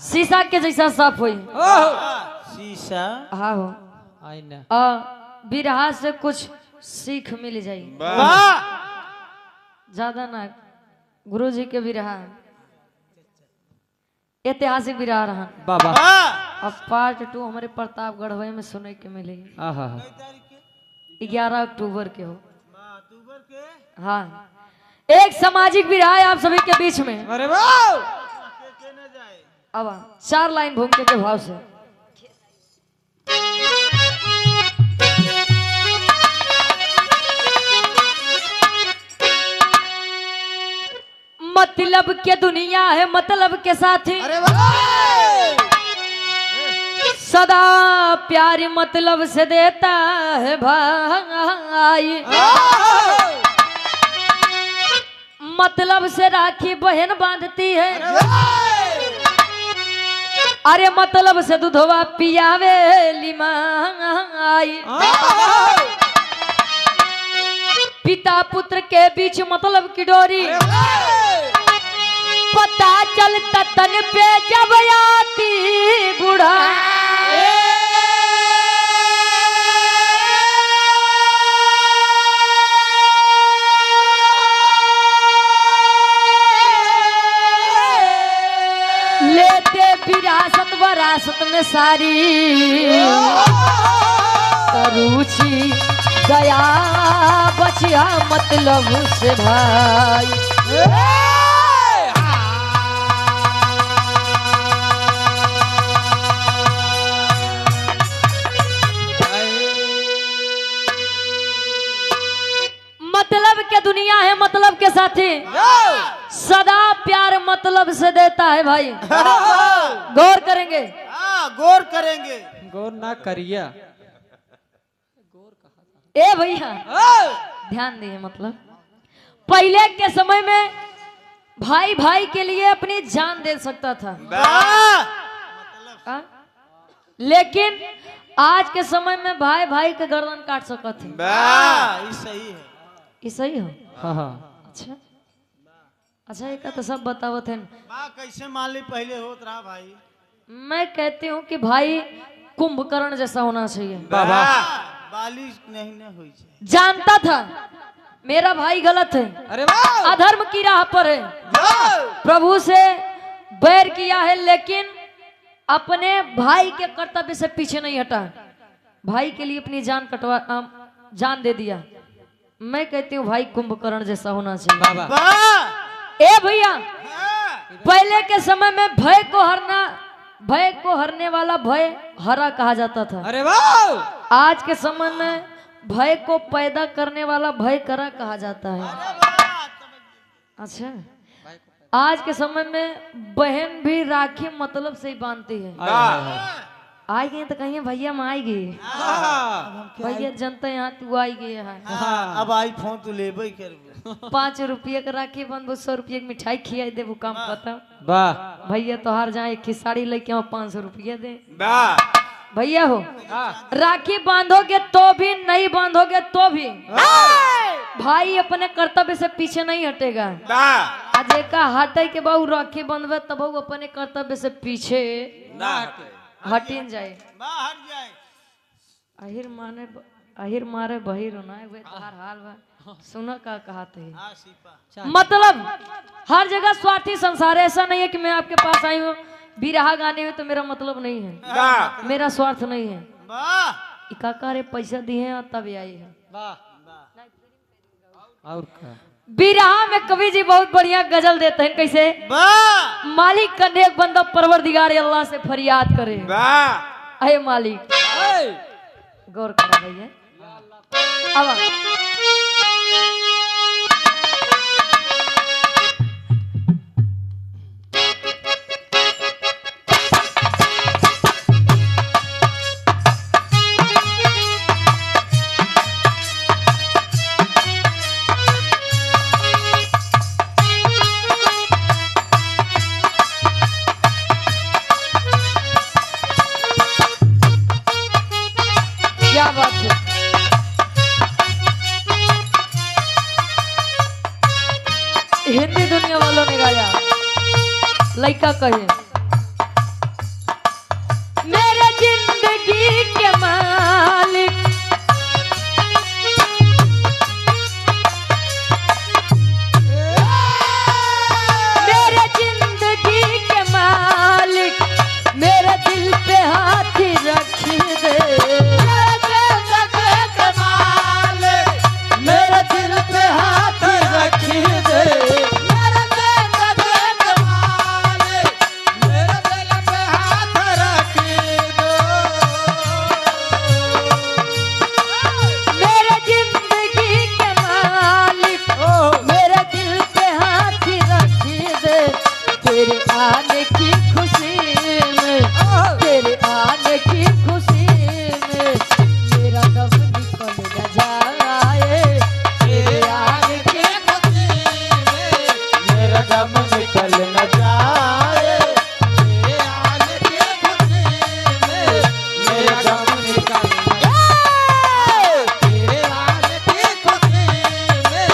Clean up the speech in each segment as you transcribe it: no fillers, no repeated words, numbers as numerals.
शीशा के जैसा साफ हुई। शीशा हाँ हो आईना। बिरहा से कुछ सीख मिल जाई। ज्यादा ना, गुरु जी के बिरहा ऐतिहासिक बिरहा रहा बाबा। अब पार्ट 2 हमारे प्रतापगढ़ में सुने के मिलेगी। 11 अक्टूबर के हो। हाँ, एक सामाजिक बिरहा है आप सभी के बीच में। अरे वाह। अब 4 लाइन भूमिका के भाव से। मतलब के दुनिया है मतलब के साथी, सदा प्यार मतलब से देता है भाई। मतलब से राखी बहन बांधती है, अरे मतलब से दूधवा पियावेली माई। पिता पुत्र के बीच मतलब की डोरी, पता चलता तन पे जब आती बूढ़ा। लेते विरासत वरासत में सारी, रुचि गया बचिया मतलब से भाई। मतलब के दुनिया है मतलब के साथी, सदा प्यार मतलब से देता है भाई। गौर करेंगे। गौर करेंगे। गौर ना करिया। ए भैया ध्यान दिए, मतलब पहले के समय में भाई भाई के लिए अपनी जान दे सकता था, लेकिन आज के समय में भाई भाई का गर्दन काट सकता है। सही है। ये सही हो? हाँ। अच्छा अच्छा, एक तो सब बतावत है। कैसे मान ली पहले होत रहा भाई। मैं कहती हूँ कि भाई कुंभकर्ण जैसा होना चाहिए। बाबा बालिश नहीं हुई। जानता था मेरा भाई गलत है, अरे वाह, अधर्म की राह पर है, प्रभु से बैर किया है, लेकिन अपने भाई के कर्तव्य से पीछे नहीं हटा, भाई के लिए अपनी जान दे दिया। मैं कहती हूँ भाई कुंभकर्ण जैसा होना चाहिए। बाबा। ए भैया, पहले के समय में भय को हरने वाला भय हरा कहा जाता था। अरे वाह। आज के समय में भय को पैदा करने वाला भय करा कहा जाता है। अच्छा, आज के समय में बहन भी राखी मतलब से ही बांधती है। आएगी तो कहिए भैया हम आएगी, भैया जनता यहाँ तू आई गई है। अब आई फोन तू ले कर 5 रुपये का राखी बंद 100 रुपये की मिठाई खिया दे, वो काम खत्म। वाह भैया तो हार जाए एक साड़ी लेके आओ 500 रुपये दे। भैया हो, राखी बांधोगे तो भी, नहीं बांधोगे तो भी भाई अपने कर्तव्य से पीछे नहीं हटेगा। आज का हटे के बहु राखी बंधवे तब अपने कर्तव्य से पीछे हटिन जाए। अहिर मारे बहिर होना है, तोहार हाल बा सुना का कहते हैं। मतलब हर जगह स्वार्थी संसार है। ऐसा नहीं है कि मैं आपके पास आई हूँ बिरहा गाने में तो मेरा मतलब नहीं है, मेरा स्वार्थ नहीं है। काका रे पैसा दिए हैं तब आई है। और बिरहा में कवि जी बहुत बढ़िया गजल देते हैं। कैसे? मालिक का नेक बंदा परवरदिगार अल्लाह से फरियाद करे। अरे मालिक, गौर करा भैया। अब क्या बात है। के मालिक मेरे जिंदगी के मालिक मेरे दिल पे हाथ रख दे मेरे दिल पे हाथ रख दे मेरे जिंदगी के मालिक मेरे दिल पे हाथ रख दे तेरे आने की खुशी में तेरे आने की खुशी में मेरा दम निकल न जाए तेरे आने की खुशी में मेरा दम निकल न जाए तेरे आने की खुशी में मेरा दम निकल न जाए तेरे आने की खुशी में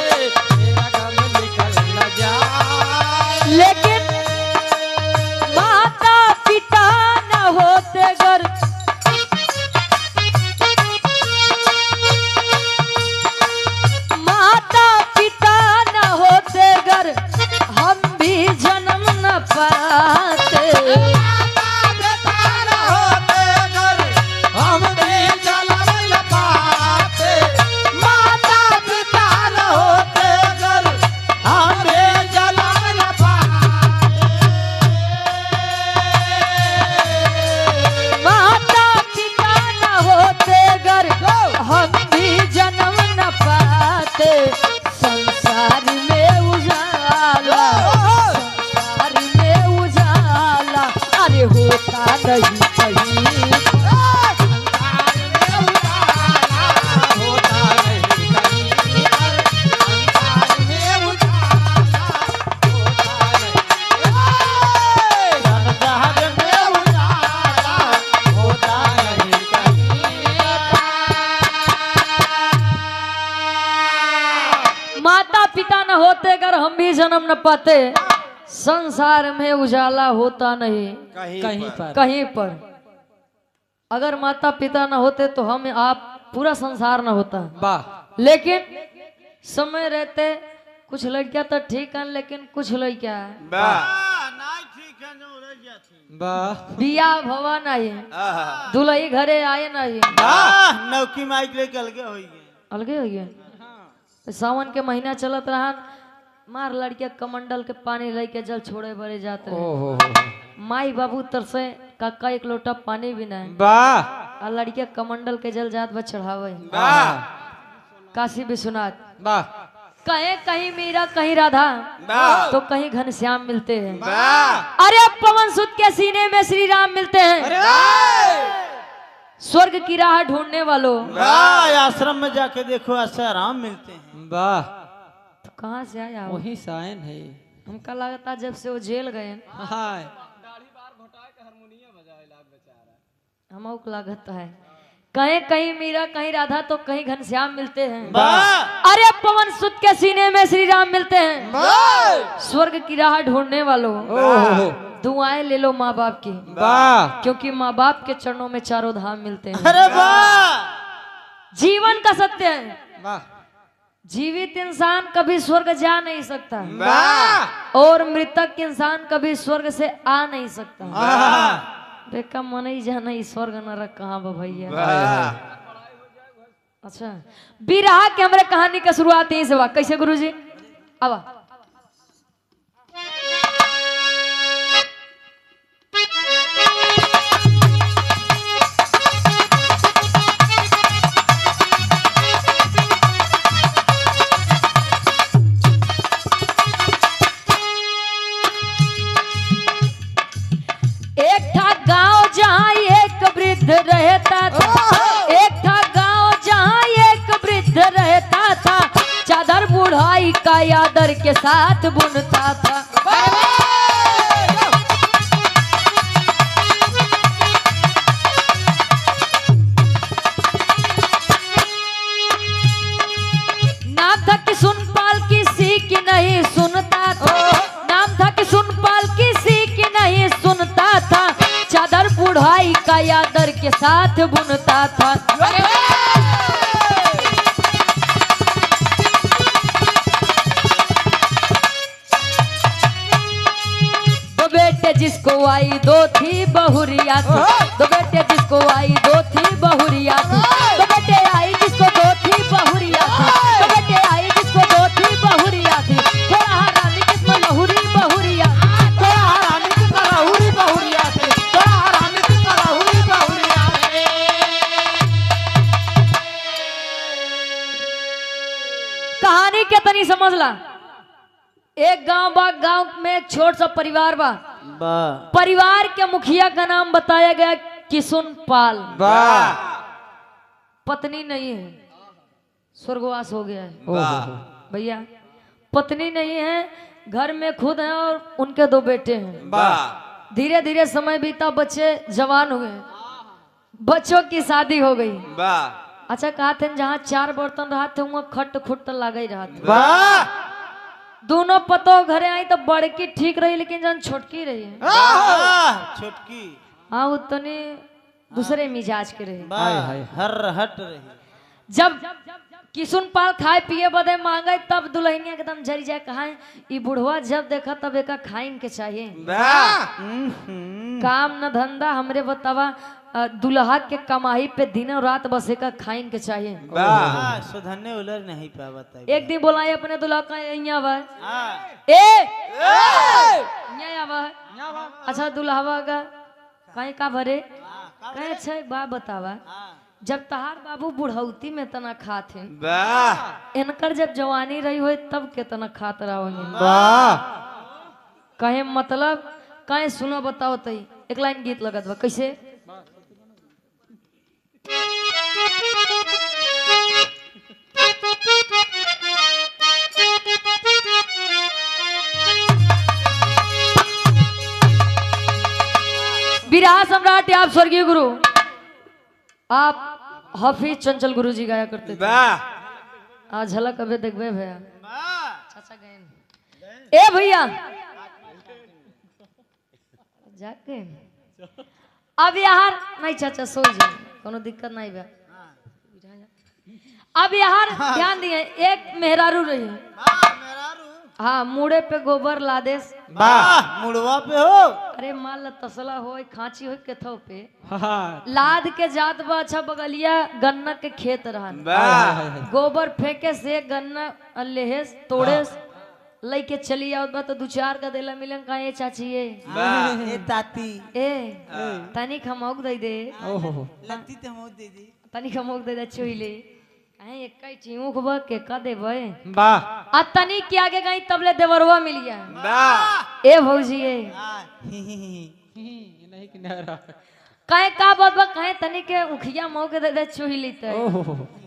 मेरा दम निकल न जाए लेकिन माता पिता न होते घर माता पिता न होते घर हम भी जन्म न पाते हम भी जन्म न पाते माता पिता न होते घर हम भी जन्म न पाते माता पिता न होते घर हम भी जन्म न पाते संसार में उजाला संसार में उजाला अरे होता नहीं कहीं होता नहीं कहीं संसार में उजाला होता नहीं संसार में उजाला होता नहीं कहीं माता पिता न होते अगर हम भी जन्म न पाते संसार में उजाला होता नहीं कहीं पर अगर माता पिता न होते तो हम आप पूरा संसार न होता लेकिन समय रहते कुछ लड़कियां तो ठीक है लेकिन कुछ लड़कियां बिया भवा नहीं दुल्ही घरे आए नहीं नौकी माइक लेके अलगे हो गए अलगे हो गए सावन के महीना चलत रहा मार लड़किया कमंडल के पानी लेके जल छोड़े बड़े जाते हैं माई बाबू तरसे काका एक लोटा पानी भी नहीं वाह और लड़किया कमंडल के जल जात बा चढ़ावे वाह काशी विश्वनाथ वाह कहीं कहीं मीरा कहीं राधा वाह तो कहीं घनश्याम मिलते हैं वाह अरे पवन सुत के सीने में श्री राम मिलते हैं स्वर्ग की राह ढूंढने वालों वाह आश्रम में जाके देखो ऐसे आराम मिलते हैं वाह तो कहाँ से आया वो? वही साइन है हमका लगता जब से वो जेल गए हाय हम लागत है कहीं कहीं मीरा कहीं राधा तो कहीं घनश्याम मिलते हैं वाह अरे पवन सुत के सीने में श्री राम मिलते हैं स्वर्ग की राह ढूंढने वालों ओहो दुआएं ले लो माँ बाप की वाह क्योंकि माँ बाप के चरणों में चारों धाम मिलते हैं अरे वाह जीवन का सत्य है वाह जीवित इंसान कभी स्वर्ग जा नहीं सकता वाह और मृतक इंसान कभी स्वर्ग से आ नहीं सकता वाह देखा मन ही जाना ही स्वर्ग नरक कहाँ बा भैया अच्छा बिरहा के हमारे कहानी का शुरुआत यहीं से हुआ कैसे गुरुजी आवा एक था गांव जहाँ एक वृद्ध रहता था एक था गांव जहाँ एक वृद्ध रहता था चादर बुढ़ाई का यादर के साथ बुनता था नाम था कि सुनपाल किसी की नहीं सुनता था नाम था कि सुनपाल किसी की नहीं सुनता था चादर बुढ़ाई का आदर के साथ बुनता था। दो बेटे जिसको आई दो थी बहुरिया थी, दो बेटे जिसको आई दो थी बहुरिया थी, दो बेटे आई जिसको दो थी बहुरिया थी, दो बेटे आई जिसको दो थी बहुरिया थी, थोड़ा हरामी किस्म लहुरी बहुरिया थी, थोड़ा हरामी की तरह हुरी बहुरिया थे, थोड़ा हरामी की तरह हुरी बहुरिया थे। कहानी के तनी समझ ला। एक गांव बा, गांव में एक छोट सा परिवार बा। परिवार के मुखिया का नाम बताया गया किशुन पाल। पत्नी नहीं है, स्वर्गवास हो गया है भैया। पत्नी नहीं है, घर में खुद है और उनके दो बेटे हैं। धीरे धीरे समय बीता, बच्चे जवान हुए, बच्चों की शादी हो गई। अच्छा कहा थे जहाँ 4 बर्तन रहा थे वहाँ खट खुट लगा ही रहा था। दोनों पतो घरे आई तो बड़की ठीक रही, लेकिन जन छोटकी रही है छोटकी हाँ उतने दूसरे मिजाज के रहे। हर हट रही। जब किशुन पाल खाए पिए बदे मांगे तब दुल्हनिया एकदम जरी जाए। कहा ये बुढ़वा जब देखा तब एक खाइन के चाहिए। काम न धंधा हमरे बतावा, दुल्हा के कमाई पे दिनों रात बस एक खाइन के चाहिए। सुधरने उलर नहीं पावत। एक दिन बोलाए अपने दुल्हा का यहाँ बा अच्छा दुल्हावा का कहीं का भरे कहे अच्छा एक बात बतावा, जब तहार बाबू बुढ़ौती में तना खात है, इनकर जब जवानी रही हो तब के तना खात रहोगे। कहे मतलब कहे सुनो बताओ तई। एक लाइन गीत लगत बा कैसे। बिरहा सम्राट आप स्वर्गीय गुरु आप हाफिज चंचल गुरु जी गाया करते थे। आज झलक अबे देखबे भैया। चाचा गए ए भैया जाके अब यार नहीं चाचा सो जाए, कोनो दिक्कत नहीं बा। अब यार ध्यान दिए, एक मेहरारू रही हाँ मुड़े पे गोबर लादेस मुड़वा पे हो। अरे मान ला तसला हो खांची हो केथो पे लाद के जात बा। अच्छा बगलिया गन्ना के खेत रहा, गोबर फेंके से गन्ना लेहे तोड़े लेके चली आओ बा तो 2-4 का देला मिलन। का ये चाची ये ताती तनी खमौक दे दे लगती ते मोद दे दे तनी खमौक दे दे चोइले कहे एक चीमुख बा के का देबे वाह आ तनी के आगे गई तबले देवरवा मिल गया। ए भौजी ए नहीं किनारा कहे का बात बा कहे तनी के उखिया मौके दे दे चोइली त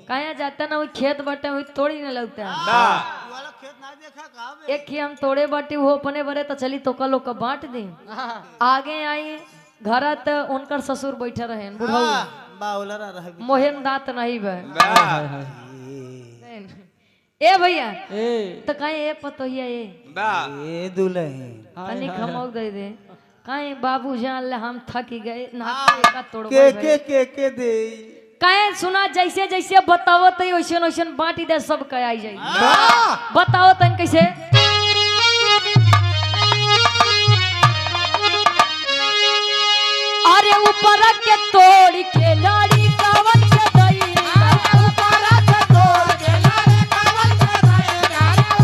कहे जाता ना वो खेत बटे हुई तोड़ी न लगता वाला खेत ना देखा का एक ही हम तोड़े बाटी वो अपने बरे तो चली तो लोग का बांट दी। आगे आई घर तो उनकर ससुर बैठे रहे बुढ़ऊ बाउलरा रह मोहन दांत नहीं बे ए भैया तो कहीं ए पतोहिया ए दुल्हन तनी खमौक दे दे कहीं बाबू जान ले हम थक गए ना का तोड़ के दे कहे सुना जैसे जैसे बताओ तो वैसे वैसे बांटी दे सब कह आई जाए। बताओ तन कैसे। अरे ऊपर के तोड़ के लाड़ी कावन के दई ऊपर के तोड़ के लाड़ी कावन के दई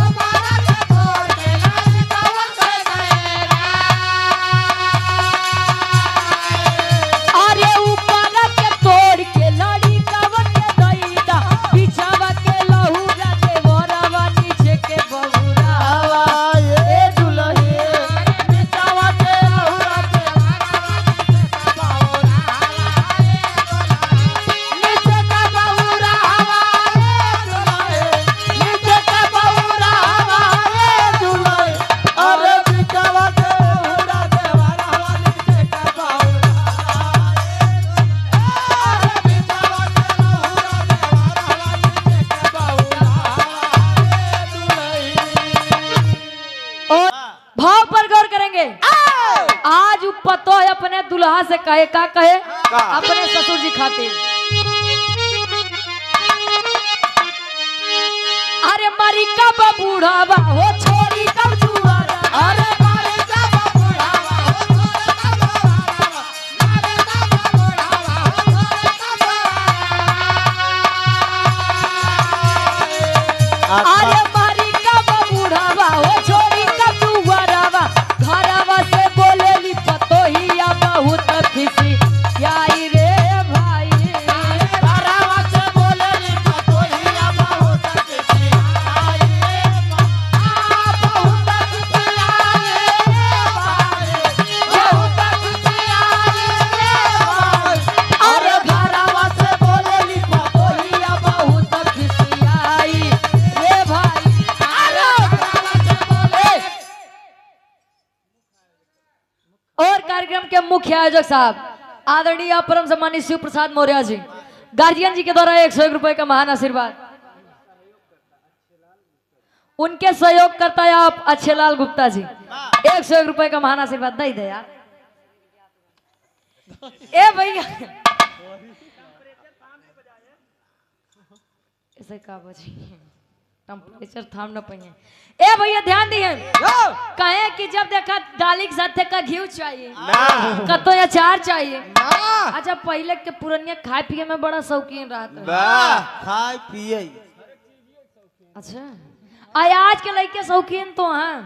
ऊपर के तोड़ के लाड़ी कावन के दई। अरे ऊपर के तोड़ के लाड़ी कावन के दई बिछावा के लहुरा के वरवा नीचे के बहुरावा ए दुल्हे बिछावा के लहुरा के पतो है अपने दुल्हा से कहे का कहे अपने ससुर जी खातिर। अरे मरी कब बूढ़ावा हो छोरी कब जुआरा, अरे मारे जब बुढ़ावा हो मारे जब बुढ़ावा हो अरे मरी कब बूढ़ावा हो छोरी कब जुआरावा, घरवा से बोलेली पतोहिया बहुत खिसी आई रे भाई। घरवा से बोलेली पतोहिया बहुत किसी आई रे बहुत किसी आई रे बहुत किसी आई रे अरे घरवा से बोलेली पतोहिया बहुत खिसी आई रे भाई। और कार्यक्रम के मुख्य आयोजक साहब आदरणीय परम सम्मानित शिव प्रसाद मौर्य जी, गार्जियन जी के द्वारा 101 रुपए का महान आशीर्वाद। उनके सहयोग करता है आप अच्छे लाल गुप्ता जी, 101 रुपए का महान आशीर्वाद दे दे यार। ए भैया ऐसे का बजी टेम्परेचर थाम न पाइए। ए भैया ध्यान दिए कहे कि जब देखा डाली के साथ का घी चाहिए कतो अचार चाहिए। अच्छा पहले के पुरनिया खाए पिए में बड़ा शौकीन रहता। खाए पिए अच्छा आज के लड़के शौकीन तो हैं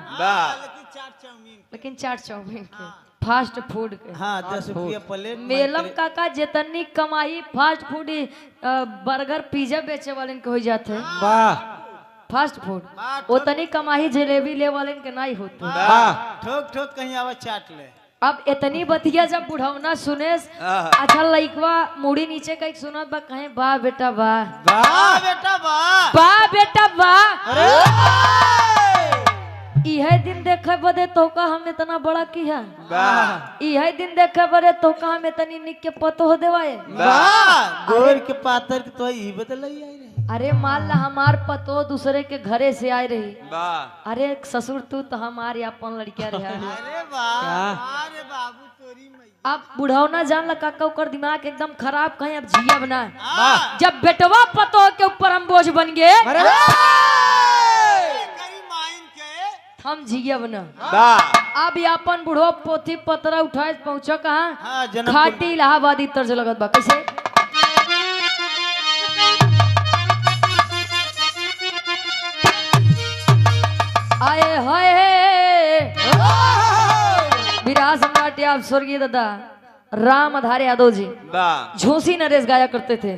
लेकिन चाट चाउमीन के फास्ट फूड के। हाँ 10 रुपया प्लेट मेलम काका जितनी कमाई फास्ट फूड बर्गर पिज्जा बेचे वाले के हो जाते फास्ट फूड उतनी कमाई जलेबी ले वाले के नहीं होते। ठोक ठोक कहीं आवा चाट ले। अब इतनी बतिया जब बुढ़ौना सुने अच्छा लइकवा मुड़ी नीचे कहीं सुनत बा कहे बा बेटा बा बेटा बा बेटा बा। यह दिन देखे बदे तो का हम इतना बड़ा किया, यह दिन देखे बदे तो का हम इतनी निक के पतो हो देवाए। गोर के पातर के तो ही बदल आई रे। अरे मान ला हमार पतो दूसरे के घरे से आए रही, अरे ससुर तू तो हमारी अपन लड़किया रहा। अरे वाह अरे बाबू तोरी मैया। अब बुढ़ावना जान ला काका ओकर दिमाग एकदम खराब कहीं अब जिया बना। जब बेटवा पतो के ऊपर हम बोझ बन गए हम जिया बना। अब अपन बुढ़ो पोथी पतरा उठाए पहुंचा कहाँ खाटी इलाहाबादी तर्ज लगत बा कैसे। आए हाय विराज सम्राट आप स्वर्गीय दादा राम आधार यादव जी झूसी नरेश गाया करते थे।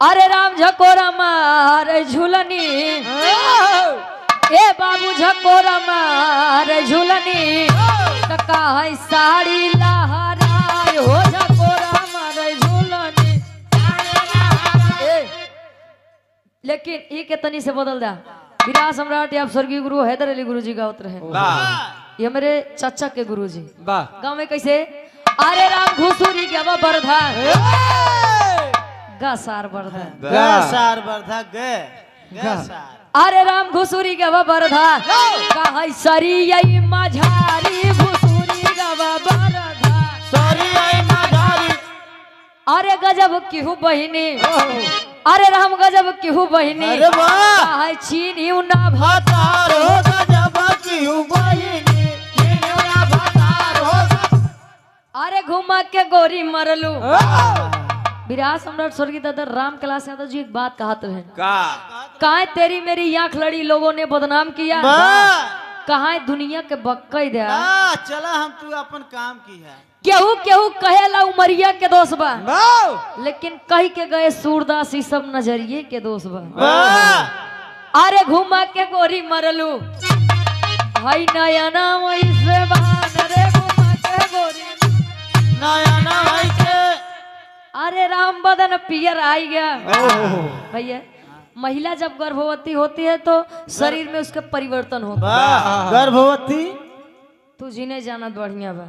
अरे राम झकोरा मारे झूलनी ए बाबू झकोरा मारे झूलनी टका है साड़ी लहराए हो झकोरा मारे झूलनी। लेकिन ये के तनी से बदल दा विराज सम्राट आप स्वर्गीय गुरु हैदर अली गुरु जी गावत रहे। ये मेरे चाचा के गुरु जी गाँव में कैसे। अरे राम घुसूरी गवा बरधा गासार बरधा गसार बरधा गसार। अरे राम घुसूरी गवा बरधा कहाई सरी यही माझारी घुसूरी गवा बरधा सॉरी आई माझारी। अरे गजब किहू बहिनी अरे राम गजब किहू बहिनी अरे वाह कहाई चीनी ना भातार हो गजब किहू बहिनी चीनी भातार हो। अरे घुमा के गोरी मरलू। विराज सम्राट स्वर्गीय दादा राम कैलाश यादव जी एक बात कहते हैं कहा तेरी मेरी आंख लड़ी लोगों ने बदनाम किया कहा दुनिया के बक्कई दे चला हम तू अपन काम की है। केहू केहू कहेला उमरिया के दोस्त बा लेकिन कह के गए सूरदास ई सब नजरिए के दोस्त बा। अरे घुमा के गोरी मरलू भाई नया नाम ऐसे बहान रे घुमा के गोरी नया ना भाई के। अरे राम बदन पियर आई गया भैया। महिला जब गर्भवती होती है तो शरीर में उसके परिवर्तन होता है। गर्भवती तू जिन्हें जाना बढ़िया बा।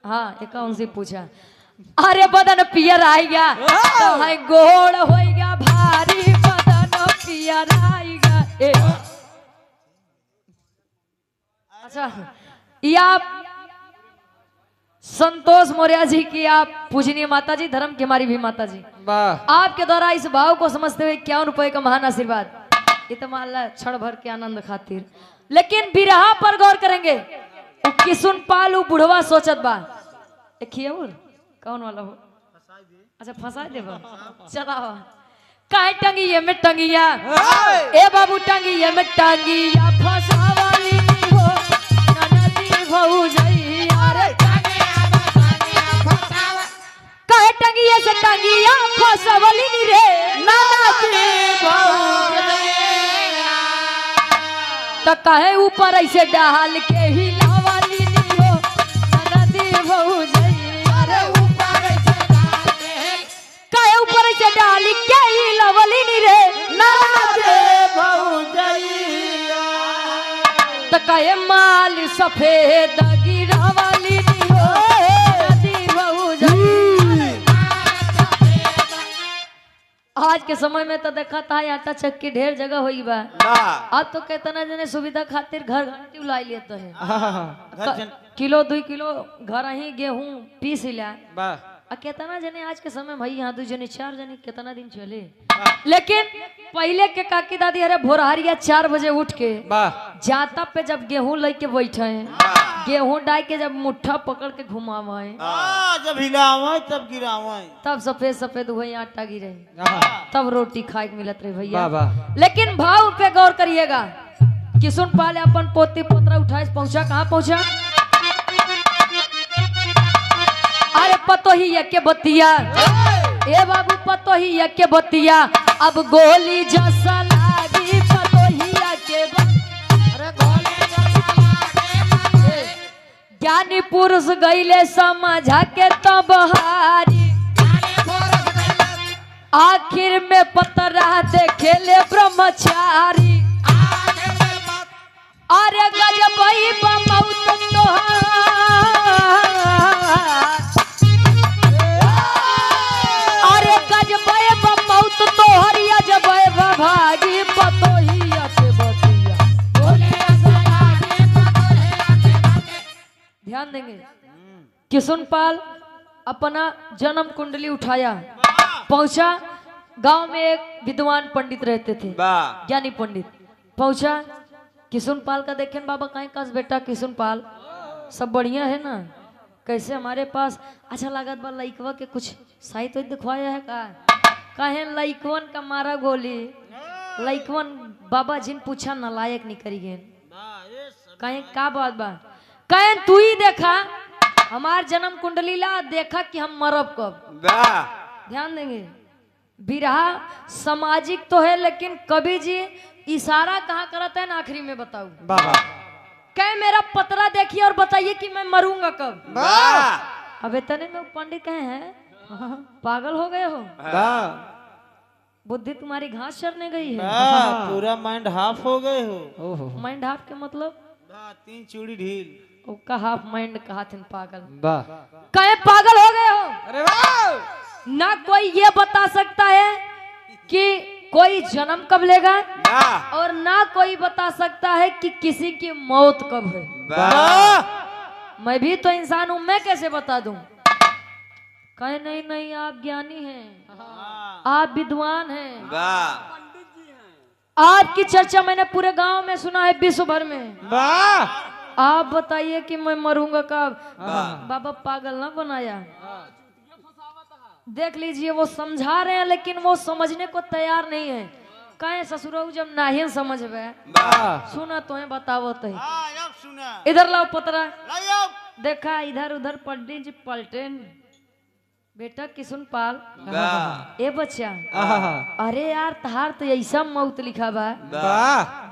हाँ एक उनसे पूछा अरे बदन पियर आई गया तो है गोड़ हो गया भारी बदन पियर आई गया। अच्छा या संतोष मौर्य जी की आप पूजनीय माता जी, धर्म की हमारी भी माता जी, वाह आपके द्वारा इस भाव को समझते हुए 51 रुपए का महान आशीर्वाद, ये तो मान ला क्षण भर के आनंद खातिर। लेकिन बिरहा पर गौर करेंगे, किसुन पाल बुढ़वा सोचत बा एक खियाउर कौन वाला हो, अच्छा फंसा दे चला काहे टंगिए में टंगिया ए बाबू टंगिए में टंगिया फसावाली हो ननदी भौजैया रे काहे टंगिए से टंगिया फसावाली रे ननदी भौजैया तो काहे ऊपर ऐसे डाल के हिलावाली हो ननदी भौजैया रे ऊपर से डाली के लवली नी रे नाचे भौजैया त कहे माल सफेद गिरावाली नी हो नदी भौजैया। आज के समय में तो देखा था आटा चक्की ढेर जगह हुई बा, अब तो कितना जने सुविधा खातिर घर घंटी लाई लेते हैं, किलो 2 किलो घर ही गेहूं पीस ला, कितना जने आज के समय भाई यहाँ 2 जने 4 जने कितना दिन चले। लेकिन पहले के काकी दादी अरे भोरहरिया 4 बजे उठ के जाता पे जब गेहूं लेके बैठे हैं, गेहूं डाल के जब मुट्ठा पकड़ के घुमावे, जब हिलावे तब गिरावे, तब सफेद सफेद वही आटा गिरे, तब रोटी खाए के मिलत रहे भैया। लेकिन भाव पे गौर करिएगा, किसुन पाले अपन पोती पोतरा उठाए पहुंचा, कहाँ पहुंचा, अरे पतो ही के बतिया ए बाबू पतो ही के बतिया अब गोली जैसा लागी पतो ही के ज्ञानी पुरुष गईले समझा के तब हारी, आखिर में पतरा देखेले ब्रह्मचारी, अरे गजबई बमौत तोहरिया जब भागी पतोहिया के बतिया। ध्यान देंगे, किसुन पाल अपना जन्म कुंडली उठाया, पहुंचा गांव में एक विद्वान पंडित रहते थे, ज्ञानी पंडित पहुंचा, किसुन पाल का देखें बाबा कहीं कस बेटा किसुन पाल सब बढ़िया है ना, कैसे हमारे पास अच्छा लागत बा लइकवा के कुछ साहित्य दिखवाया है का, कहे लइकवन का मारा गोली, लइकवन बाबा जिन पूछा नलायक नहीं करी गए, कहे का बात बा, कहे तू ही देखा हमार जन्म कुंडली ला देखा कि हम मरब कब। ध्यान देंगे, बिरहा सामाजिक तो है लेकिन कवि जी इशारा कहाँ करते हैं ना, आखिरी में बताऊ कहे मेरा पतरा देखिए और बताइए कि मैं मरूंगा कब। अब इतने में पंडित कहे हैं पागल हो गए हो, बुद्धि तुम्हारी घास चरने गई है, पूरा माइंड हाफ हो गए हो। माइंड हाफ के मतलब 3 चूड़ी ढील, उसका हाफ माइंड कहा थे पागल, कहे पागल हो गए हो। अरे वाह, ना कोई ये बता सकता है कि कोई जन्म कब लेगा और ना कोई बता सकता है कि किसी की मौत कब है। मैं भी तो इंसान हूं, मैं कैसे बता दूं। कहे नहीं नहीं आप ज्ञानी हैं, आप विद्वान हैं, आपकी चर्चा मैंने पूरे गांव में सुना है, विश्व भर में। आप बताइए कि मैं मरूंगा कब। बाबा पागल ना बनाया, देख लीजिए वो समझा रहे हैं लेकिन वो समझने को तैयार नहीं है। कहे ससुर जब नहीं समझ में सुना तो है बताओ तो इधर लाओ पतरा, देखा इधर उधर पलटे जी पलटे, बेटा किसुन पाल ए बच्चा, अरे यार तहार तो ऐसा मौत लिखा बा,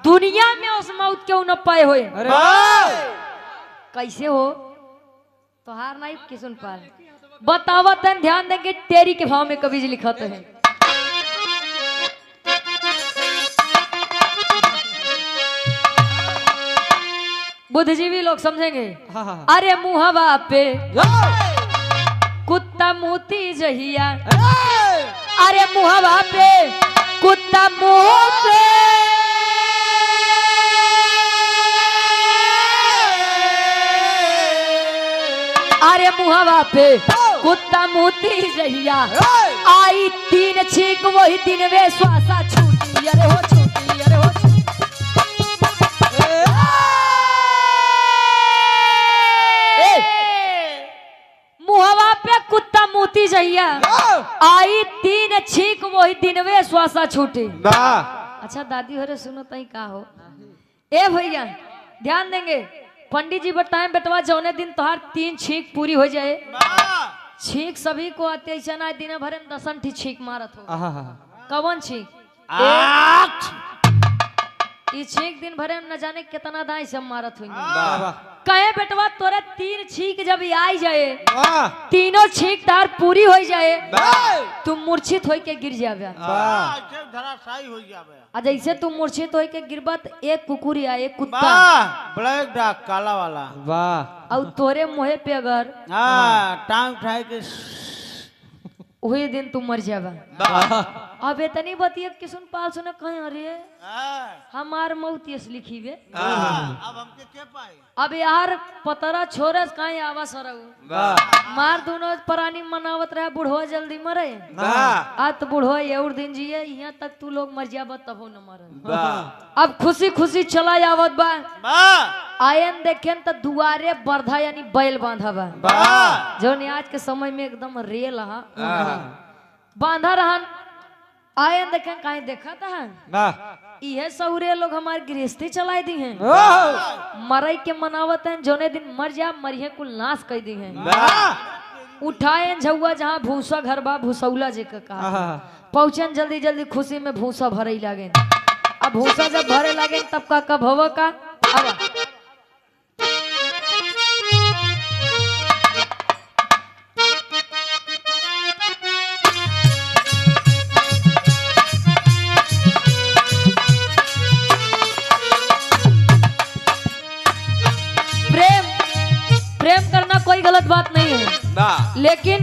दुनिया में उस मौत क्यों न पाए हुए, कैसे हो तोहार नहीं किसुन पाल बतावत है। ध्यान देंगे तेरी के भाव में कवि जी लिखाते हैं, बुद्धिजीवी लोग समझेंगे। अरे मुहवा पे कुत्ता मोती जहिया, अरे मुहवा पे कुत्ता मोते, अरे मुहवा पे कुत्ता मोती जहिया आई 3 छींक वही दिन वे श्वासा छूटी अरे हो छूटी अरे हो छूटी। मुहवा पे कुत्ता मोती जहिया आई 3 छींक वही दिन वे श्वासा छूटी। अच्छा दादी हो रे सुनो तई का हो ए भैया ध्यान देंगे पंडित जी बताएं बेटवा जौने दिन तोहार 3 छींक पूरी हो जाए छींक सभी को आते ऐसा ना दिन भर में 10 छींक मारत हो कवन छींक ये छींक दिन भरे में न जाने कितना दाई सब मारत हुई कहे बेटवा तोरे 3 छींक जब आई जाए तीनों छींक तार पूरी हो जाए तुम मूर्छित होई के गिर जावे जैसे तुम मूर्छित होई के गिरबा तो एक कुकुरिया एक कुत्ता ब्लैक डॉग काला वाला वाह और तोरे मुहे पे अगर टांग उठाए के वही दिन तुम मर जावा अब इतनी बतिया किसुन पाल सुने कहे अरे हमार मौत यस लिखी वे अब हमके के पाए अब यार पतरा छोरे कहीं आवा सरऊ मार दोनों प्राणी मनावत रहे बुढ़वा जल्दी मरे आज तो बुढ़वा एउर दिन जिए यहाँ तक तू लोग मर जाब तब न मरे अब खुशी खुशी चला आवत बा आयन देखें तो दुआरे बरधा यानी बैल बांधा बा जो आज के समय में एकदम रेल बांधा रहन आयन देखें कहीं देखा था यह सौरे लोग हमारे गृहस्थी चलाई दी हैं मरई के मनावत हैं जोने दिन मर जा मरिए कुल नाश कर दी हैं उठाए झुआ जहाँ भूसा घर बा भूसौला जी का कहा पहुंचन जल्दी जल्दी खुशी में भूसा भरे लागे अब भूसा जब भरे लागे तब का कब हवा का अब प्रेम करना कोई गलत बात नहीं है लेकिन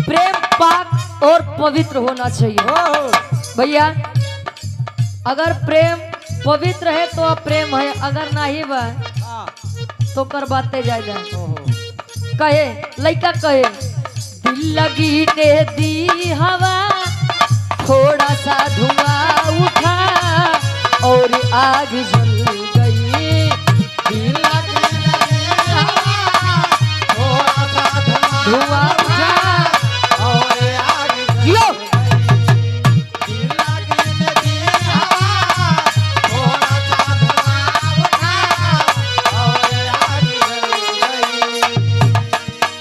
प्रेम पाक और पवित्र होना चाहिए भैया अगर प्रेम पवित्र है तो प्रेम है अगर नहीं बा तो कर बातें जाए कहे लड़का कहे दिल लगी ने दी हवा थोड़ा सा धुआं उठा और आग जल गई दिल धुआं उठा और आग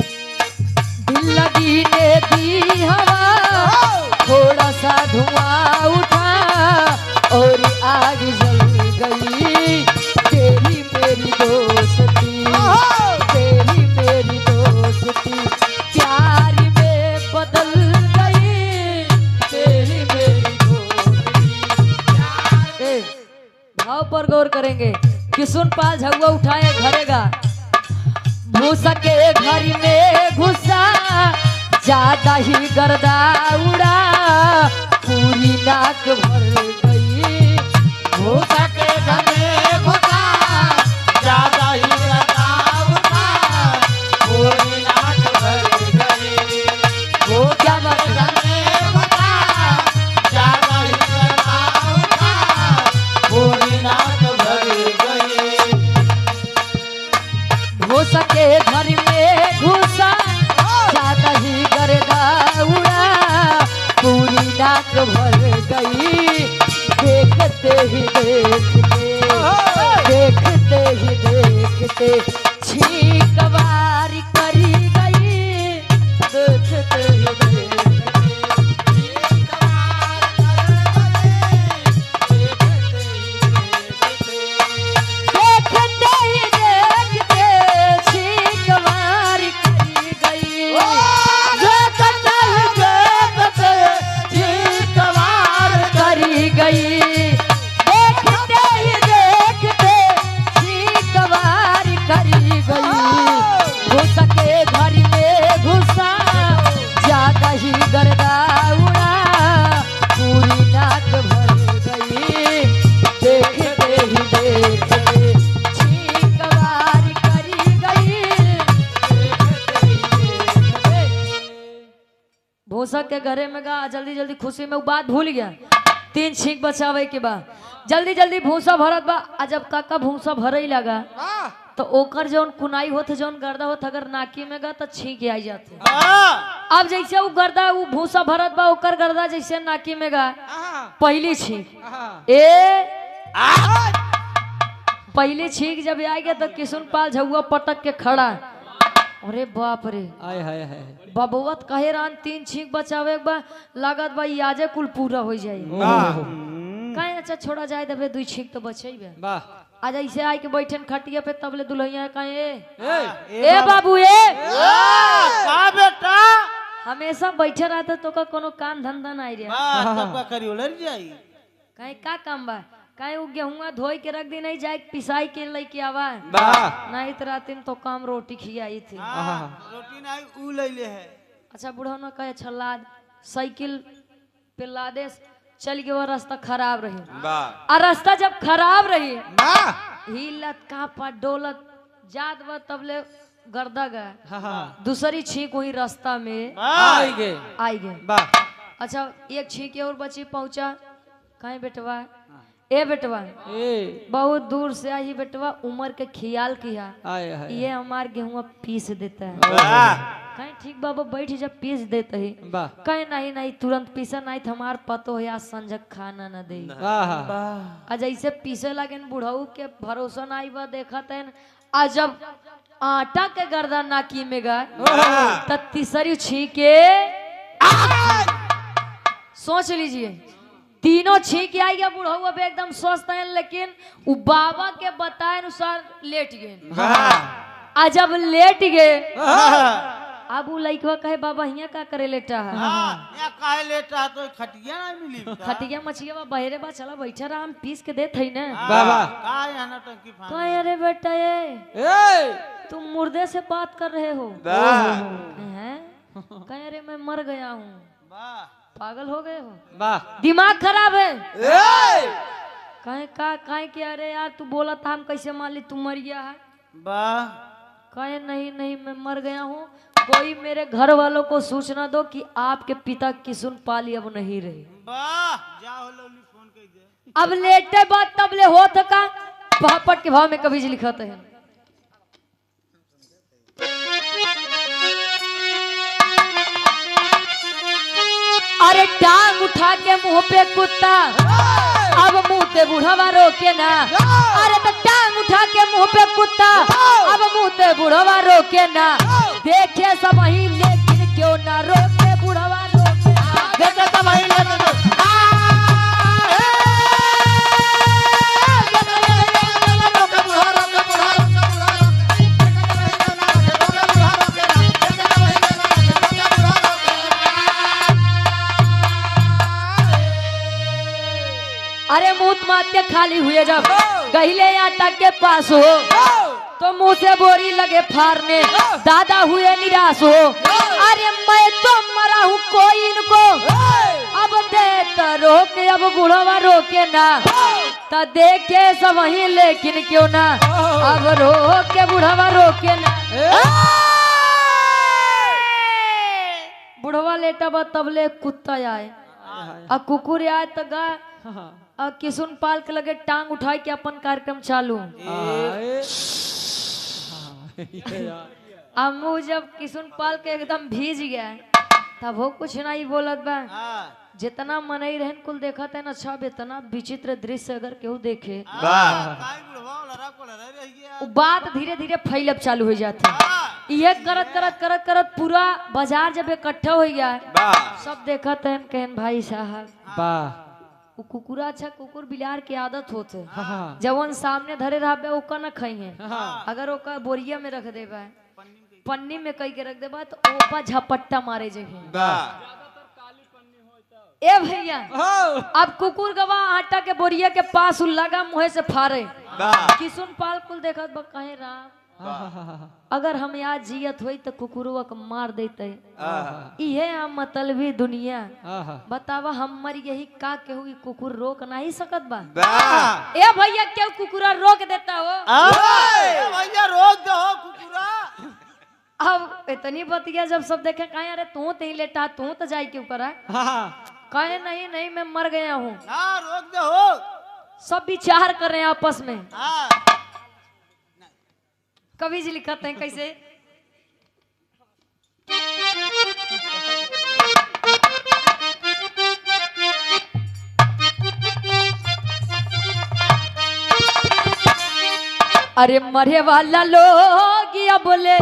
दिल लगी ने दी हवा थोड़ा सा धुआं उठा और आग जल गई तेरी मेरी दोस्ती तेरी मेरी दोस्ती प्यार में बदल गई तेरी मेरी दोस्ती भाव पर गौर करेंगे किसुन पाल झुआ उठाए घरेगा भूसा के घर में घुसा ज्यादा ही गर्दा उड़ा पूरी नाक भर गई भूसा के घर में घुसा ज्यादा ही गर्दा उड़ा पूरी नाक भर गई वो क्या घर में घुसा ज्यादा ही गर्दा उड़ा पूरी नाक भर गई भूसा के घर में घुसा ज्यादा ही गर्दा उड़ा पूरी नाक भर गई देखते ही देखते छींकवारी करी गई देखते ही देखते ही देखते छींकवारी करी गई भूसा के घरे में गा जल्दी जल्दी खुशी में वो बात भूल गया 3 छींक बचावे के बाद जल्दी जल्दी भूसा भरत बा आ जब काका भूसा भरे लगा तो ओकर जौन कुनाई होत जौन गर्दा होत अगर नाकी में गा तो छींक आई जाते अब जैसे वो गर्दा वो भूसा भरत बा ओकर गर्दा जैसे नाकी में गा पहली छींक पहली छींक जब आ गया तो किशुन पाल झुआ पटक के खड़ा अरे बाप रे आय हाय हाय बबुवत कहे रान 3 छींक बचावे बा लागत बा याजे कुल पूरा हो जाई काहे अच्छा छोड़ा जाए दबे 2 छींक तो बचेबे वाह आज ऐसे आके बैठन खटिया पे तबले दुल्हैया काहे ए बाबू ए का बेटा हमेशा बैठे रहता तो का कोनो काम धंधा नहीं रे तब का करी उलर जाई काहे का काम बा काहे वो गेहुआ धोई के रख दी नहीं जाए पिसाई के लेके आवा नहीं तो रातिन तो काम रोटी खियाई थी रोटी नहीं उ लइले है अच्छा बूढ़ा न कहे अच्छा लाद साइकिल पे लादे चल गए वो रास्ता खराब रही और रास्ता जब खराब रही हिलत का डोलत जात बा तबले गर्दा गए दूसरी छींक हुई रास्ता में आई गए अच्छा एक छींक और बची पहुंचा कहीं बेटवा ए बेटवा बहुत दूर से आई बेटवा उम्र के ख्याल किया ये हमार गेहूं पीस देता है कहीं ठीक बाबा बैठ जब पीस देते है कहीं नहीं नहीं तुरंत पीसा नहीं तो हमार पतो है आज संजक खाना न दे आज ऐसे पीसे लगे बुढ़ऊ के भरोसा नहीं बा देखा तेन आज जब आटा के गर्दा नाकी में गए तब तीसरी छीके सोच लीजिए तीनों छींक आई गया बुढ़ऊ अब एकदम स्वस्थ है लेकिन वो बाबा के बताए अनुसार लेट गए आ जब लेट गए अब वो लड़का कहे बाबा हिया का करे लेटा है या काहे लेटा तो खटिया ना मिली खटिया मछिया बा बहरे बा चला बैठा रहा हम पीस के देत है ना बाबा का या ना टंकी फान कहे अरे बेटा ये तुम मुर्दे से बात कर रहे हो हैं कहे अरे मैं मर गया हूँ वाह पागल हो गए हो वाह दिमाग खराब है कहे कि अरे यार तू बोला था हम कैसे मान ली तू मर गया है वाह कहे नहीं नहीं मैं मर गया हूँ कोई मेरे घर वालों को सूचना दो कि आपके पिता किशुन पाली अब नहीं रहे वाह जाओ लवली फोन कर दे अब लेटे बात तबले हो का पापट के भाव में कभी लिखते हैं अरे टांग उठा के मुंह पे कुत्ता अब मुंह पे बुढ़वा रोके ना अरे तो टांग उठा के मुंह पे कुत्ता अब मुंह पे बुढ़वा रोके ना देखे सब वही लेकिन क्यों ना रोके बुढ़वा रोके देखे सब वही अरे मुंह माते खाली हुए जब गहिले आटा के पास हो तो मुंह से बोरी लगे फाड़ने दादा हुए निराश हो अरे मैं तो मरा हूँ कोई इनको अब देता रोके अब बुढ़वा रोके ना तो देखे सब वही लेकिन क्यों ना अब रोके बुढ़वा रोके ना बुढ़वा लेटा बा तबले कुत्ता आए और कुकुर आए तो गाय किशुन पाल के लगे टांग उठाए के अपन कार्यक्रम चालू अब मुँह जब किशुन पाल के एकदम भीज गया तब वो कुछ नहीं बोलत बा जितना मनई रहन कुल देखा था ना सब इतना विचित्र दृश्य अगर केहू देखे वो बात धीरे धीरे फैलब चालू हो जाती ये करत करत करत करत पूरा बाजार जब इकट्ठा हो गया सब देखा था कहन भाई साहब वो कुकुरा अच्छा कुकुर बिलार की आदत होते जवन सामने धरे रहा ओका न खाई है अगर ओका बोरिया में रख दे पन्नी में कई के रख दे तो ओपा झपट्टा मारे जगह ए भैया अब कुकुर गवा आटा के बोरिया के पास लगा मुहे से फारे किशुन पाल कुल देखा कहे राम अगर हम आज जियत हुई तो कुकुरवा को मार देते ये हम मतलबी दुनिया बतावा हमर यही का केहू कुकुर रोक नहीं सकत बा ए भैया क्यों कुकुरा रोक देता हो भैया रोक दो कुकुरा अब इतनी बतिया जब सब देखे कहे अरे तू तो ही लेटा तू तो जाई क्यों करा कहे नहीं नहीं मैं मर गया हूँ रोक दे हो सब विचार कर रहे हैं आपस में हाँ कवि जी लिखते हैं कैसे अरे मरे वाला लोग या बोले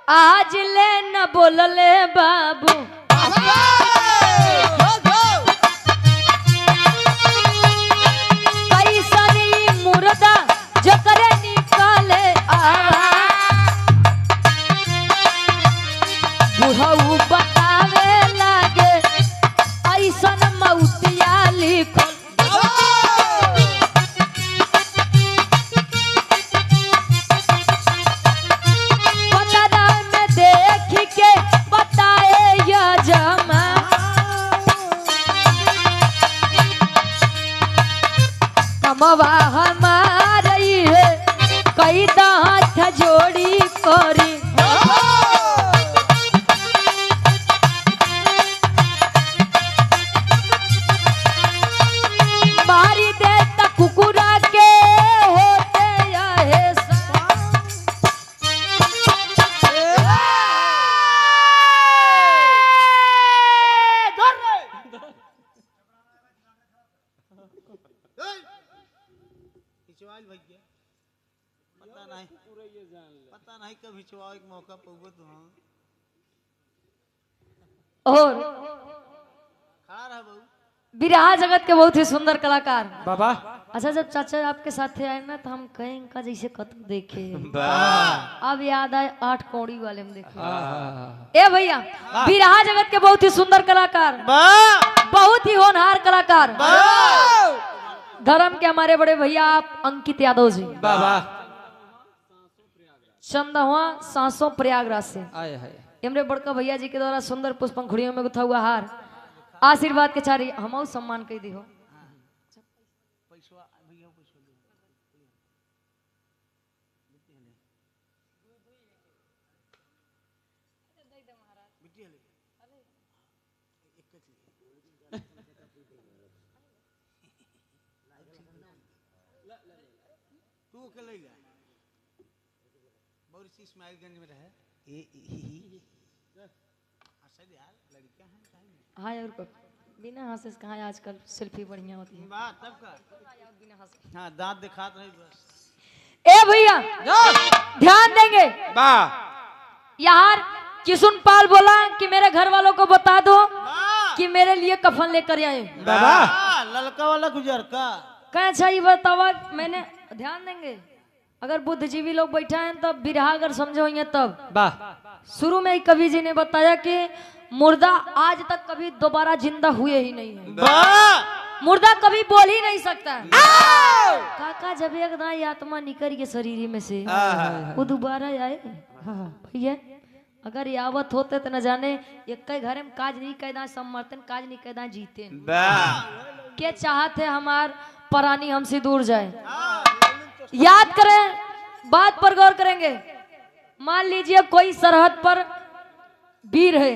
आज ले न बोलले बाबू कैसरी मुर्दा जकरे निकाले बुढ़ऊ बतावे लागे ऐसन मौतिया लिखल कमवा हमारी है कई दांत जोड़ी करी मारी दे त कुकुरा के होते है भैया पता नहीं कब हिचवाओ एक मौका पहुंचो तो और खड़ा रहा बहू बिरहा जगत के बहुत ही सुंदर कलाकार बाबा अच्छा जब चाचा आपके साथ आए ना तो हम कहें इनका जैसे कतक देखे वाह अब याद आए 8 कौड़ी वाले में देखे ए भैया बिरहा जगत के बहुत ही सुंदर कलाकार बहुत ही होनहार कलाकार धर्म के हमारे बड़े भैया आप अंकित यादव जी बाबा चंदवा सांसों प्रयागराज से आए हाय हमरे बड़का भैया जी के द्वारा सुंदर पुष्पंखुड़ियों में गुथा हुआ हार आशीर्वाद के चारी हम सम्मान कह दी हो तू के ले जा बहुत इस्माइलगंज में रहे यार लड़कियां हैं हाँ और बिना हंसे कहाँ आजकल सेल्फी बढ़िया होती है तब का हाँ दांत दिखात रही बस ए भैया ध्यान देंगे यार किशुन पाल बोला कि मेरे घर वालों को बता दो कि मेरे लिए कफन लेकर आए बाबा ललका वाला गुजर का क्या अच्छा ये बतावा मैंने ध्यान देंगे अगर बुद्धिजीवी लोग बैठा हैं तब बिरहा अगर समझे होंगे तब वाह शुरू में ही कवि जी ने बताया कि मुर्दा आज तक कभी दोबारा जिंदा हुए ही नहीं है मुर्दा कभी बोल ही नहीं सकता काका जब एक दाई आत्मा निकल के शरीर में से वो दोबारा आए भैया अगर यावत होते तो न जाने एक घर में काज नहीं कैदा समर्थन काज नहीं कैदा जीते के चाहते हमार परानी हमसे दूर जाए याद करें बात पर गौर करेंगे मान लीजिए कोई सरहद पर वीर है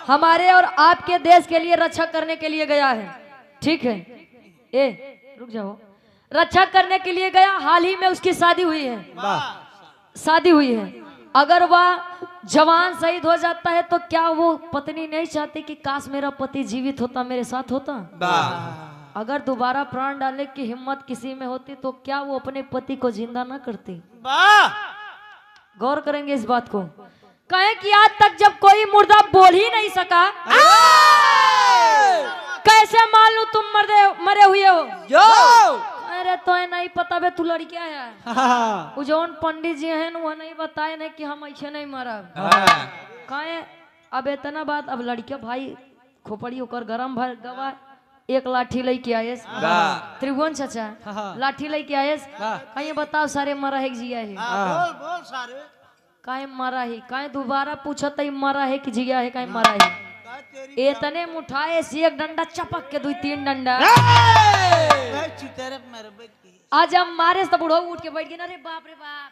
हमारे और आपके देश के लिए रक्षा करने के लिए गया है ठीक है ए रुक जाओ रक्षा करने के लिए गया हाल ही में उसकी शादी हुई है शादी हुई है अगर वह जवान शहीद हो जाता है तो क्या वो पत्नी नहीं चाहती कि काश मेरा पति जीवित होता मेरे साथ होता अगर दोबारा प्राण डालने की हिम्मत किसी में होती तो क्या वो अपने पति को जिंदा न करती गौर करेंगे इस बात को कहें कि आज तक जब कोई मुर्दा बोल ही नहीं सका कैसे मान लू तुम मरे हुए हो अरे तो नहीं पता बे तू लड़किया है वो जौन पंडित जी हैं वो नहीं बताए नहीं कि हम ऐसे नहीं मरा कहे अब इतना बात अब लड़किया भाई खोपड़ी होकर गरम भर गवा एक लाठी लेके आये त्रिभुवन चाचा लाठी लेके आये कहीं बताओ सारे मरा है जिया है बोल सारे कहीं मरा है कहीं दोबारा पूछा तो मरा है कि जिया है कहीं मरा है इतने मुठाए से एक डंडा चपक के 2-3 डंडा आज हम मारे तो बुढ़ो उठ के बैठ गए ना रे बाप रे बाप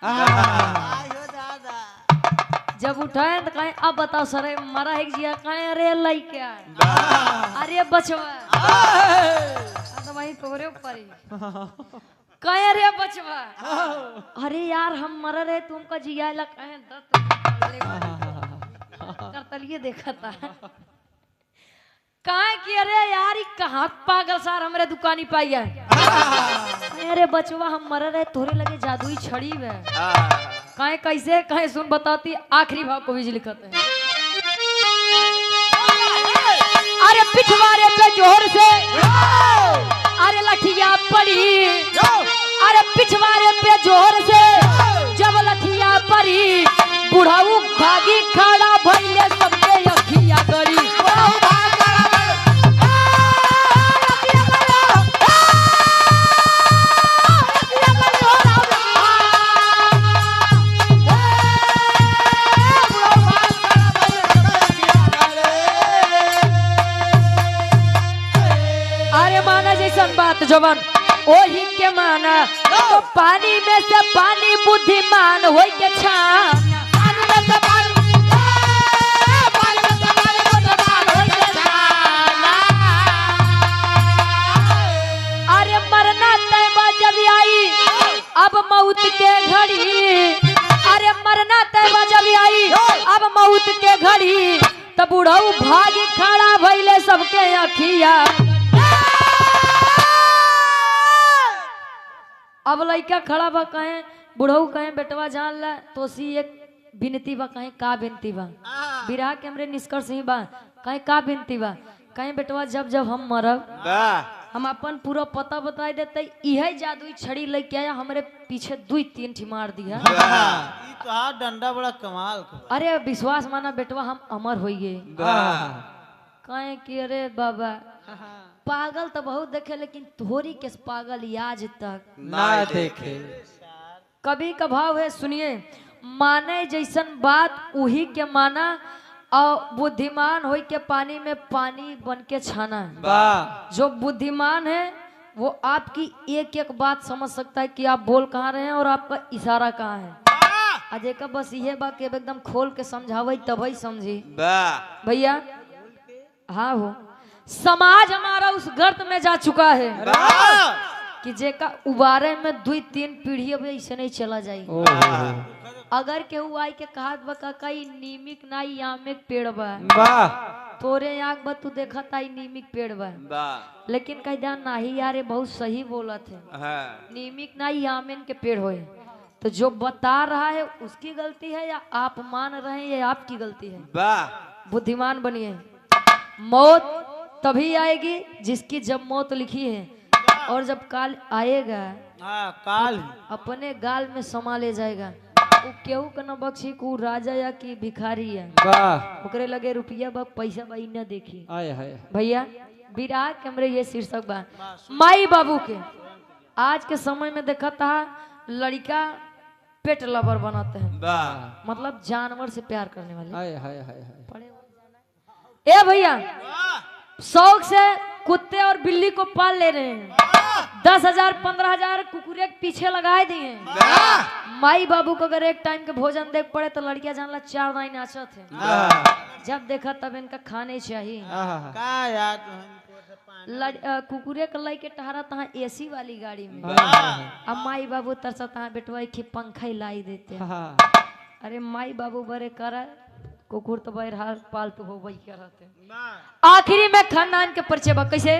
जब उठाए तो कहे अब बताओ सर मरा है जिया कहे अरे लइका अरे बचवा तो वही तोरे ऊपर ही कहे अरे बचवा अरे यार हम मर रहे तुमका जिया ला कहे करतलिए देखा था कहे कि अरे यार ये कहाँ पागल सार हमरे दुकानी पाई है अरे बचवा हम मर रहे तोरे लगे जादुई छड़ी में कहे कैसे कहे सुन बताती आखिरी भाव को भी लिखते हैं अरे पिछवाड़े पे जोर से अरे लठिया पड़ी अरे पिछवाड़े पे जोर से जब लठिया पड़ी बुढ़ाऊ भागी खड़ा भइले सबके अखिया करी बात जवन ओही के माना तो पानी में से पानी बुद्धिमान होई के छान अरे मरना तैबा जब आई अब मौत के घड़ी अरे मरना तैबा जब आई अब मौत के घड़ी तब बुढ़ऊ भागी खड़ा भइले सबके अखिया अब लइका खड़ा बा कहे बुढ़ऊ कहे बेटवा जान ला तो सी एक बिनती बा कहे का बिनती बा बिरहा के हमरे निष्कर्ष ही बा कहे का बिनती बा कहे बेटवा जब जब हम मरब हम अपन पूरा पता बता देते यह जादुई छड़ी लेके आया हमरे पीछे 2-3 ठी मार दिया तो डंडा बड़ा कमाल अरे विश्वास माना बेटवा हम अमर होइए कहे कि अरे बाबा पागल तो बहुत देखे लेकिन थोड़ी के पागल आज तक ना देखे कभी का भाव है सुनिए माने जैसन बात उही के माना और बुद्धिमान हो के पानी में पानी बन के छाना जो बुद्धिमान है वो आपकी एक एक बात समझ सकता है कि आप बोल कहाँ रहे हैं और आपका इशारा कहाँ है अजय का बस ये बात के एकदम खोल के समझावे तभी समझी भैया हाँ हो समाज हमारा उस गर्त में जा चुका है कि जेका उबारे में 2-3 पीढ़ी अब ऐसे नहीं चला जाए अगर केहू आई के कहा बका कई नीमिक नाई आमे पेड़ बा तोरे आँख बा तू देखा था नीमिक पेड़ बा लेकिन कह ध्यान नहीं यार बहुत सही बोला थे नीमिक नाई आमेन के पेड़ होए तो जो बता रहा है उसकी गलती है या आप मान रहे हैं या आपकी गलती है बुद्धिमान बनिए मौत तभी आएगी जिसकी जब मौत लिखी है और जब काल आएगा काल अपने गाल में समा ले जाएगा वो केहू का न बख्शी को राजा या की भिखारी है ओकरे लगे रुपया बा पैसा बा न देखी भैया विराह के हमरे ये शीर्षक बा माई बाबू के आज के समय में देखा था लड़का पेट लवर बनाते हैं मतलब जानवर से प्यार करने वाले ए भैया शौक से कुत्ते और बिल्ली को पाल ले रहे हैं 10,000 15,000 कुकुरे के पीछे लगाए दिए माई बाबू को अगर एक टाइम के भोजन देख पड़े तो लड़कियां जानला 4 दिन नाचत थे जब देखा तब इनका खाने चाहिए कुकुरे के लाई के टहरा तहाँ एसी वाली गाड़ी में अब माई बाबू तरसा तहाँ बेटवा की पंखा ही लाई देते अरे माई बाबू बड़े कर कुकुर तो बहरहाल पालतू हो वही क्या रहते आखिरी में खानदान के परिचय बा कैसे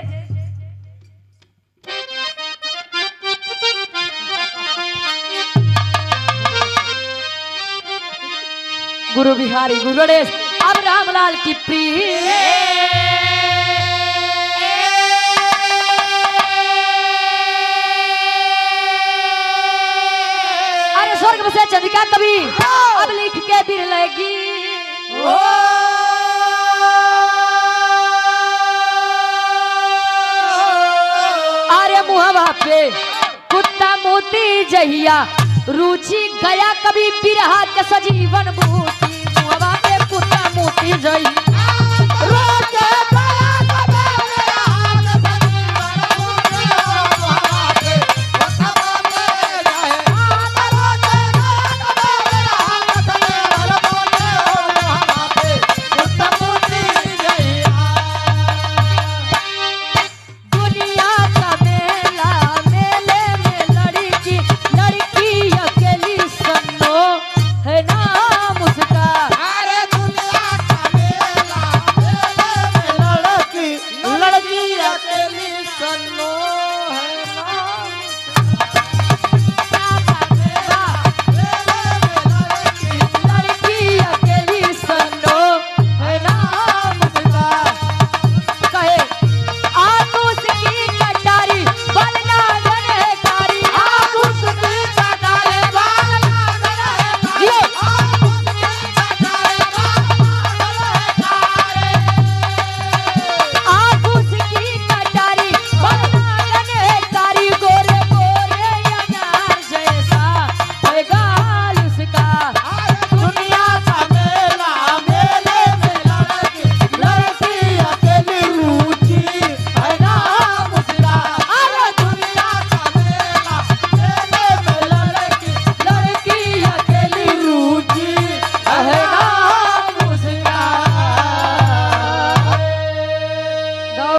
गुरु बिहारी गुरु गणेश अब रामलाल की प्रिय अरे स्वर्ग से चंद्रिका कवि अब लिख के बिरलेगी अरे मुहवा पे कुत्ता मोती जहिया रुचि गया कभी बिरहा के सजीवन